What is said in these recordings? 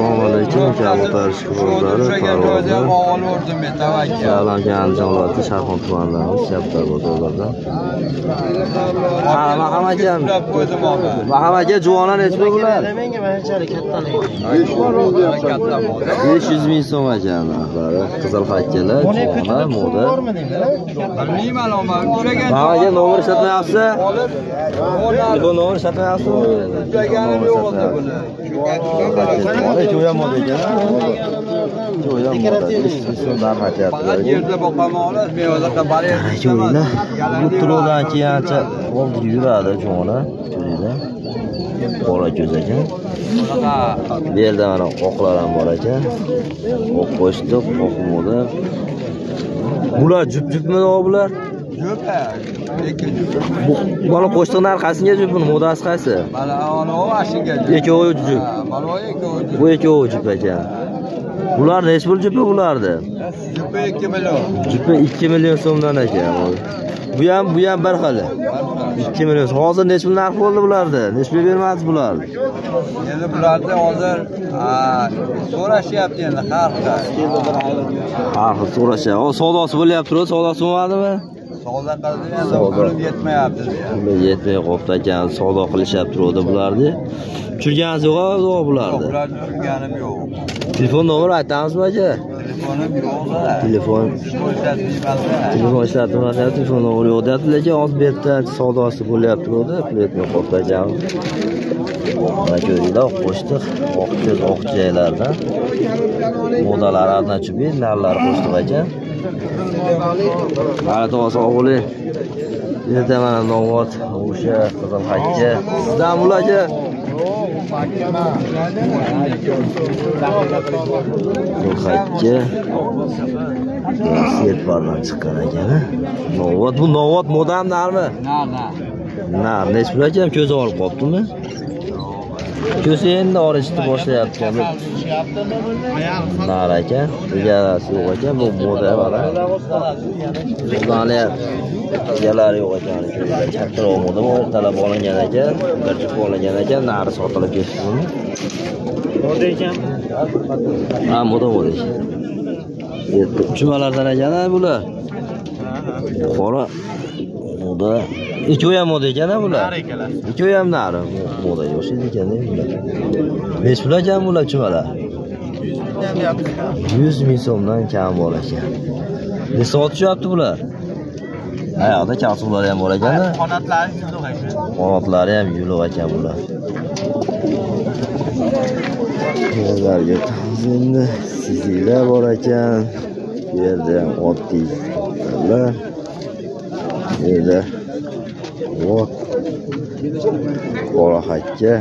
Assalomu alaykum. Kabutar shukronlari parvozlar. Shalomga Andijonlarda Sharqon tumanlarimiz Kabutar bozorlardan. Maham akam. Maham aka juvonlar necha bular? 500 ming so'm ekan narxlari. Qizil xakkalar, juvonlar, moda. Maham aka nomer sotmayapsiz? Bu nomer sotmayapsizmi? Jo'ya moda ekan. Jo'ya moda. Shundan aytyaptilar. Yerda boqamoqlar, mevalarga baryapti. Jo'ylar. Bu turodan keyin ancha oldi yuradi juvonlar. Jo'ylar. Qora ko'z ekan. Bu yerda mana oqlar ham bor ekan. Oq qo'shtiq, oq moda. Bular jup-jupmi bular? Mana qo'shtiq narxasiga jup, buni modasi qaysi? Mana anavi ashinga jup. Ikkovi jup. Mana bu ikkovi jup ekan. Bular necha pul jupi bulardi? Jupi 2 million. Jupi 2 million so'mdan ekan. Bu ham bir xil. 2 million. Hozir necha pul narx bo'ldi bularda? Necha pul bermadingiz bular? Endi bularda hozir so'rashyapti endi har xil. Har xil so'rashyapti. O savdosi bo'lyapti-ku, savdosi bo'lmadimi? Savdo qildi, pul yetmayapti. Pul yetmay qolibdi ekan, savdo qilishyapti turdi bularni. Tushirganingiz yo'q bularni? Bularni tushirganim yo'q. Telefon nomeri aytamizmi aka? Telefonim yo'q. Telefon ishlatmayapti, telefon nomeri yo'q deyapti, lekin hozir bu yerda savdosi bo'lyapti turdi, pul yetmay qolibdi ekan. Mana ko'ringlar, qo'shtiq, oq ko'z, oq joylardan. Modalari adna chubi, narlari qo'shtiq ekan. Mana to'g'ri bo'ling. Yerda mana novot, o'sha qizil xakka. Sizdan bularga xakka. Set bardan chiqqan ekan. Novot, bu novot modam narmi? Nar, nech pul ekan? Ko'zi olib qolibdimi? Ko'zi endi orishni boshlayapti. Nar ekan, egalasi yo'q ekan, bu moda mana. Bularni egalari yo'q ekan. Kattaroq moda bor, talab olingan ekan, bir jup olingan ekan, nari sotilib ketdi buni. Moda ekan. Ha, moda ekan. Chumalardan ekan bular. Qora moda. Ikkovi ham moda ekan bular. Ikkovi ham nari moda yo'shid ekan bular. Nech pul ekan bular chumalar? 100 ming so'mdan kam bor ekan. Ne soat tushyapti bular? Ayaqda kasuvlari ham bor ekan-da. Qanotlari yuluq ekan. Qanotlari ham yuluq ekan bular. Bularga endi sizlar bor ekan. Bu yerda ham oddiy bular. Yerda Vot. Qora xakka.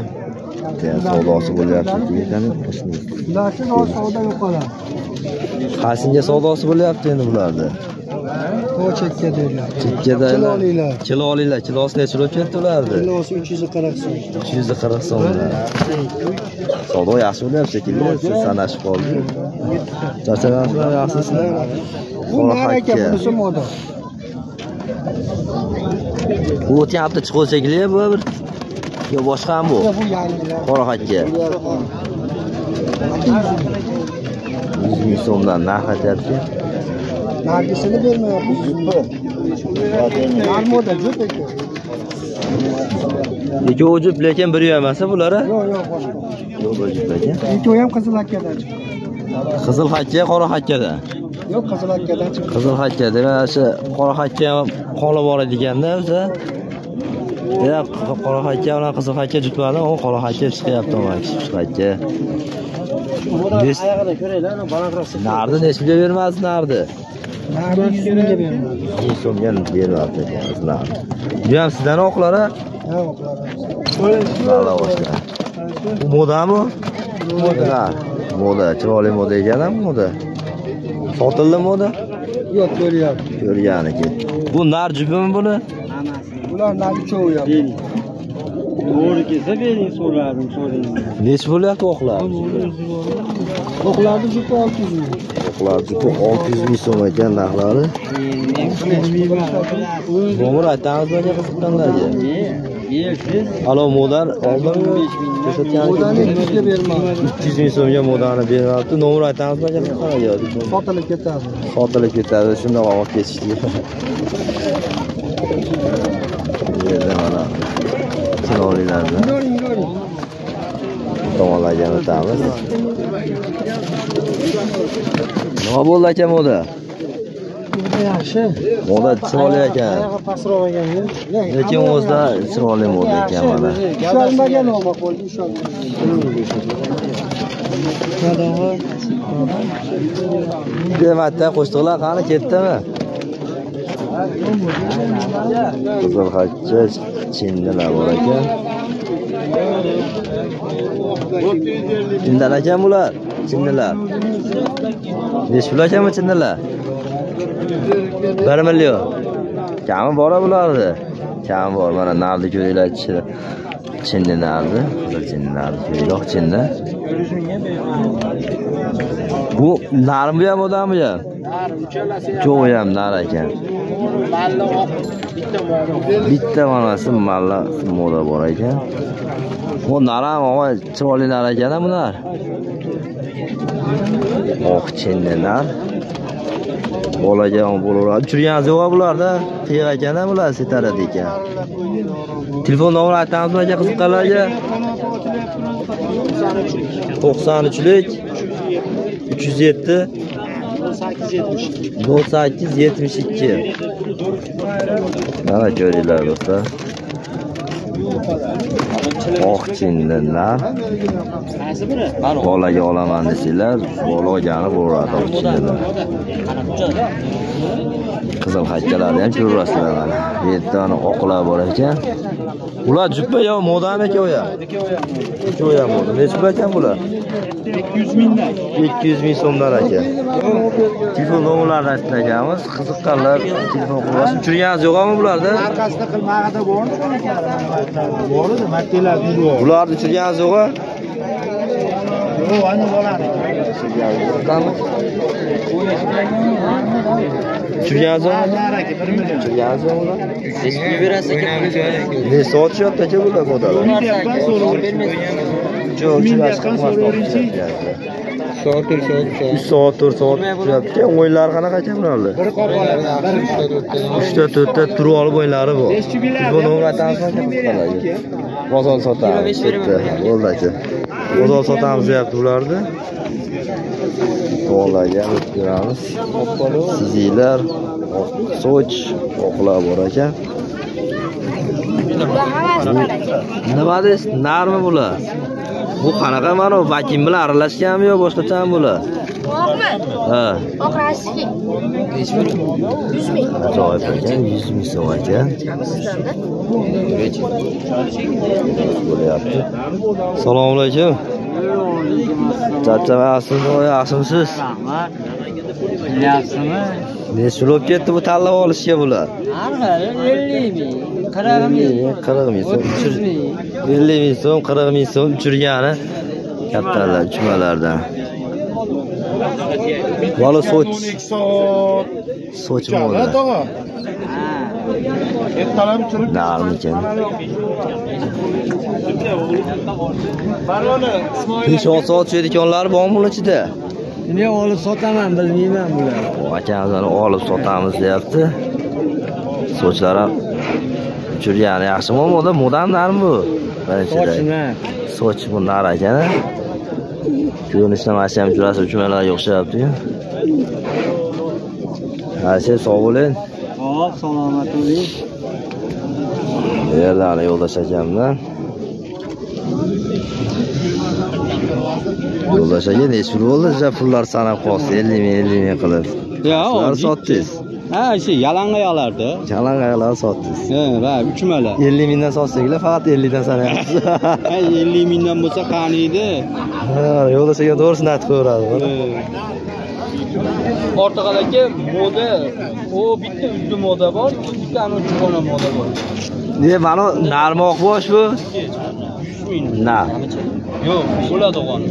Savdosi bo'lyapti ekan. Ularning savdo yo'q qoladi. Qasinga savdosi bo'lyapti endi bularda. O chekka deyapti. Chekkada kilolilar. Kilosi necha bo'lib ketdi ularni? Kilosi 340 so'm. 340 so'm. Savdo yaxshi bo'lyapti shekilli, sanashib qoldi. Charchaganlar yaxshisizlar. Qora xakka. Bu o'tyapti chiqib shekilli bu bir. Yo boshqa ham bu. Qora xakka. 100 ming so'mdan narx aytyapti. Nargisini bermayapmiz. Narmoda jup ekan. Ikkovi jup lekin biri emas bular? Yo'q, boshqa. Yo'q, bir jup ekan. Ikkovi ham qizil hakkadan chiqdi. Qizil hakka, qora hakkadan. Yo'q, qizil hakkadan chiqdi. Qizil hakka, demak, o'sha qora hakka qoli bor ediganda o'zi. Ya qora hakka bilan qizil hakka jutmadi, u qora hakka chiqyapti, mana kichik hakka. Ayog'ini ko'raylar, balandroq. Nardi nechga bermasiz nardi? Nardi 100 mingga bermadi. 100 so'mga bermabdi sizlar. Bu ham sizdan oqlari? Ha, oqlari. Mana boshqa. Bu modami? Moda. Moda, chiroyli moda ekan-a moda. Sotildimi moda? Yo'q, ko'ryapti. Ko'rganiki. Bu nar jupimi buni? Bular nar cho'yapti. To'g'ri kelsa bering, so'radim. Nech bo'lyapti oqlar? Oqlarni jupi 600 ming. Oqlar jupi 600 ming so'm ekan narxlari. Nomer aytamizmi qiziqqanlarga? Alo modan oldimmi? Modani 200 ga berman. 200 ming so'mga modani beryapti. Nomer aytamizmi aka? Qanaqa? Sotilib ketadi. Sotilib ketadi. Shundoq olib ketishdi. Mana chiroylilarni tomonlarga o'tamiz. Nima bo'ldi aka moda? Yaxshi. Moda chiroyli ekan. Pastroq ekan. Lekin o'zida chiroyli moda ekan mana. Ishonmagan olma qo'ldi, ishonmagan. Demakda qo'shtiqlar qani ketdimi? Qizil xachcha chindilar bor ekan. Chindilar ekan bular. Chindilar. Necha pul ekanmi chindilar? 1 million. Kami bor bularni. Kami bor. Mana nardi ko'ringlar ichida. Chinni nardi. Qizil chinni nardi ko'ringlar chinni. Bu narmi ham odammi ham? Jo'y ham nar ekan. Bitta manasi malla moda bor ekan. Bu nar ham chiroyli nar ekan bular. Oh, chinni nar. Bolajon bo'laveradi. Uchirgansiz yo'q bularda. Qiyiq ekan bular setaradi ekan. Telefon nomeri aytamizmi aka qiziqqanlarga? 93lik 307 0872. Mana ko'ringlar do'stlar. Oh, chindilar. Bolaga olaman desanglar, bolagani bo'lardi chindilar. Qizil xachchalarni ham ko'rasizlar mana. Bu yerda ana oqlar bor ekan. Ular juppa yo modami ekan u ya? Jo'ya moda. Necha pul ekan bular? 200 mingdan. 200 ming so'mdan ekan. Telefon nomerlarini aytganmiz. Qiziqqanlar telefon qilib uchirgansiz yo'qmi bularda? Arkasida qilmag'ida bormi? Bordi, maktalarni bor. Bularni uchirgansiz yo'qmi? Yo'q, ana bo'ladi. Uchirgansiz yo'qmi? Naraki 1 million. Uchirgansiz yo'qmi? Eski berasiz ekan. Ne sotishyapti aka bular modalar? Jo'q, soat 4 soat turyapti. O'yinlari qanaqa ekan bularni? Bir qo'pollar. 3 ta 4 ta tur olib o'yinlari bor. Bu nomer aytamizmi? Bozor sotamiz. Bo'ldi aka. Bozor sotamiz deyapti ularni. To'g'rilarga o'tib beramiz. Sizlar soch oqlar bor ekan. Nima deysiz? Narmi bular? Bu qanaqa mana vakin bilan aralashganmi yo boshqachami bular? Oqmi? Ha. Oq rasli. 100 ming. Ajoyib ekan, 100 ming so'm ekan. Bo'lyapti. Assalomu alaykum. Charchamayapsizmi, yaxshimisiz? Rahmat. Yaxshimi? Necha pul olib ketdi bu tanlab olishga bular? Har xil 50 ming, 40 ming, 40 ming so'm, 50 ming so'm, 40 ming so'm uchirgani kattalar, uchmalardan. Bola soch. Soch moda. Ertalab turib. Narmikan. Barvona, Ismoil. 5 soat suyadiganlar bormi buning ichida? Men olib sotaman, bilmayman bular. Akamizdan olib sotamiz deyapti. Sochlar ham uchirgani yaxshimi, modam narmi bu? Sochmi? Soch bu nar ekan. Ko'rinishdan mana ham jurasi uchmalarga o'xshayapti-ku. Hasi sog' bo'ling. Hop, salomat bo'ling. Yerlarni yo'ldosh akamdan. Yo'ldosh aka necha pul bo'ldi? Pullar sanab qolsa 50 ming qilib. Yo'q, sotdingiz. Ha, shu yalangoyoqlarda. Yalangoyoqlar sotdingiz. Va uchmalar. 50 mingdan sotsanglar faqat 50 dan sanayapsiz. 50 mingdan bo'lsa qani edi? Ha, yo'ldosh aka to'g'risini aytib qo'yadi. Ortiqadagi moda, o bitta uzun moda bor, bitta ana chug'ona moda bor. Ne, mana narmoq bosh bu? Na. Yo'q, bo'ladi o'g'on.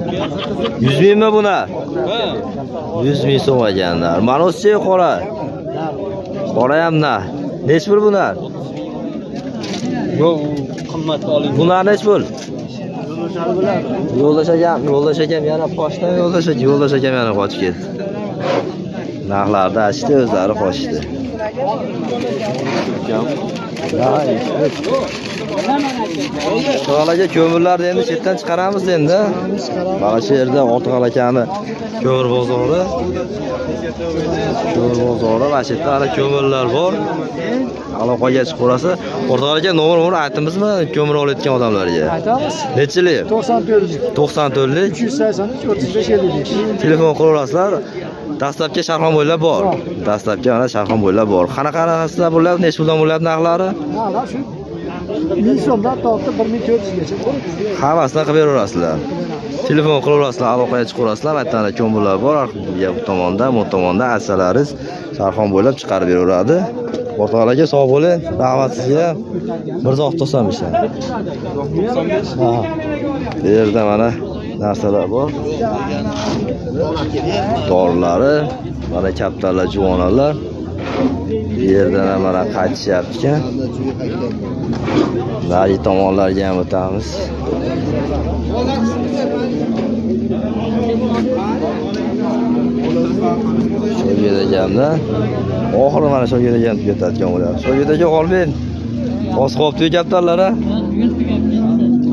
100 mingmi buni? Ha. 100 ming so'm ekanlar. Mana o'sicha qora. Qora ham na. Necha pul bular? Yo'q, u qimmatga oling. Bular nech pul? Yo'ldosh akam yana qochdi, yo'ldosh akam yana qochib ketdi. Narxlarda ashti, o'zlari qochdi. Ortiqxo'jaga ko'mirlarni endi chetdan chiqaramiz endi. Mana shu yerda Ortiqxo'ja akani ko'mir bozori. Ko'mir bozori, mana shu yerda hali ko'mirlar bor. Aloqaga chiqib ko'rasa, Ortiqxo'ja aka nomer aytamizmi ko'mir olayotgan odamlarga? Aytamiz. Nechilik? 94. 94lik. 383 35 50. Telefon qilaverasizlar. Dastlabki Sharxon bo'ylab bor. Dastlabki mana Sharxon bo'ylab bor. Qanaqasida bo'lyapti? Nech puldan bo'lyapti narxlari? Narxlar shu 1000 so'mdan tortib 1400 gacha. Hammasidan qilib beraverasizlar. Telefon qilaverasizlar, aloqaga chiqaverasizlar. Aytganda ko'mirlar bor, bu tomonda, bu tomonda asalaringiz Sharxon bo'ylab chiqarib beraveradi. Ortiqxo'ja aka sog' bo'ling. Rahmat sizga. Mirzo 95 dan. Ha. Bu yerda mana narsalar bor. Dorlari, mana kaptarlar, juvonalar. Bu yerdan mana qaytishyapti ekan. Nari tomonlarga ham o'tamiz. Sho'g'id ekanda. Oxiri mana Sho'g'id ekan tugatadigan bo'lyapti. Sho'g'id aka qolmang. Oz qolibdi kaptarlar ha?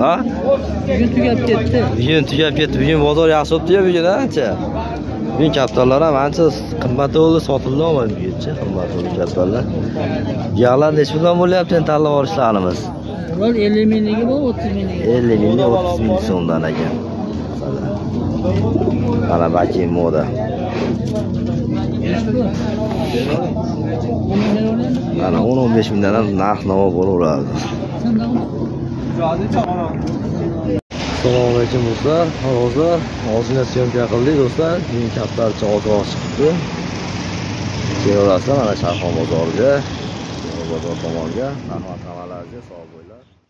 Ha? Bugun tugab ketdi. Bugun tugab ketdi. Bugun bozor yaxshi o'tdi-ya bugun ancha. Bugun kaptarlar ham ancha qimmat bo'ldi, sotildi ama buguncha qimmat bo'ldi kaptarlar. Yog'lar nech puldan bo'lyapti endi tanlab olishlarimiz? Ular 50 mingligi bor, 30 mingligi. 50 mingga 30 ming so'mdan ekan. Mana Bakin moda. Mana 10-15 mingdan ham narx-navo bo'laveradi. Assalomu alaykum do'stlar. Hozir ozgina syomka qildik do'stlar. Bugun kaptarcha ozroq chiqdi. Kelaverasizlar mana Sharxon bozoriga, bozor tomonga. Rahmat, hammalarga sog' bo'linglar.